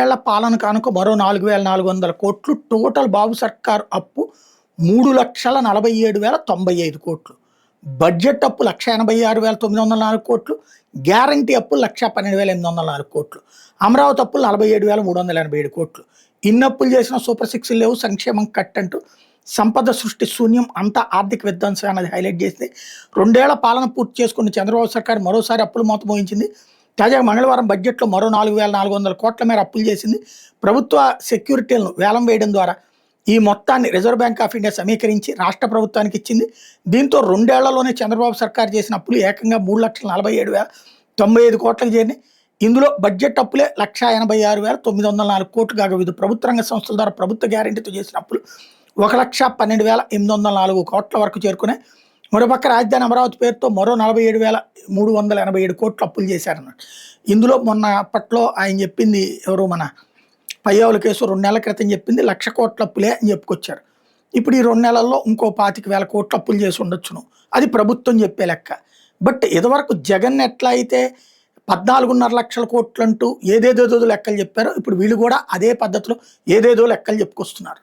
ఏళ్ల పాలన కానుక మరో 4,400 కోట్లు. టోటల్ బాబు సర్కార్ అప్పు 3,47,095 కోట్లు. బడ్జెట్ అప్పు 1,86,904 కోట్లు. గ్యారంటీ అప్పులు 1,12,804 కోట్లు. అమరావతి అప్పులు 47,387 కోట్లు. ఇన్ని అప్పులు చేసిన సూపర్ సిక్స్ లేవు, సంక్షేమం కట్ అంటూ సంపద సృష్టి శూన్యం, అంతా ఆర్థిక విధ్వంసం అన్నది హైలైట్ చేసింది. 2 ఏళ్ల పాలన పూర్తి చేసుకున్న చంద్రబాబు సర్కార్ మరోసారి అప్పులు మూత మోగించింది. తాజాగా మంగళవారం బడ్జెట్లో మరో 4,400 కోట్ల మేర అప్పులు చేసింది. ప్రభుత్వ సెక్యూరిటీలను వేలం వేయడం ద్వారా ఈ మొత్తాన్ని రిజర్వ్ బ్యాంక్ ఆఫ్ ఇండియా సమీకరించి రాష్ట్ర ప్రభుత్వానికి ఇచ్చింది. దీంతో 2 ఏళ్లలోనే చంద్రబాబు సర్కార్ చేసిన అప్పులు ఏకంగా 3,47,095 కోట్లకు చేరినాయి. ఇందులో బడ్జెట్ అప్పులే 1,86,904 కోట్లు కాగా వివిధ ప్రభుత్వ రంగ సంస్థల ద్వారా ప్రభుత్వ గ్యారెంటీతో చేసిన అప్పులు 1,12,804 కోట్ల వరకు చేరుకున్నాయి. మరోపక్క రాజధాని అమరావతి పేరుతో మరో 47,387 కోట్లు అప్పులు చేశారన్నమాట. ఇందులో మొన్న అప్పట్లో ఆయన చెప్పింది ఎవరు, మన పయ్యావుల కేసు 2 నెలల క్రితం చెప్పింది 1,00,000 కోట్ల అప్పులే అని చెప్పుకొచ్చారు. ఇప్పుడు ఈ 2 నెలల్లో ఇంకో 25,000 కోట్ల అప్పులు చేసి ఉండొచ్చును, అది ప్రభుత్వం చెప్పే లెక్క. బట్ ఇదివరకు జగన్ ఎట్లా అయితే 14.5 లక్షల కోట్లు అంటూ ఏదేదో లెక్కలు చెప్పారో ఇప్పుడు వీళ్ళు కూడా అదే పద్ధతిలో ఏదేదో లెక్కలు చెప్పుకొస్తున్నారు.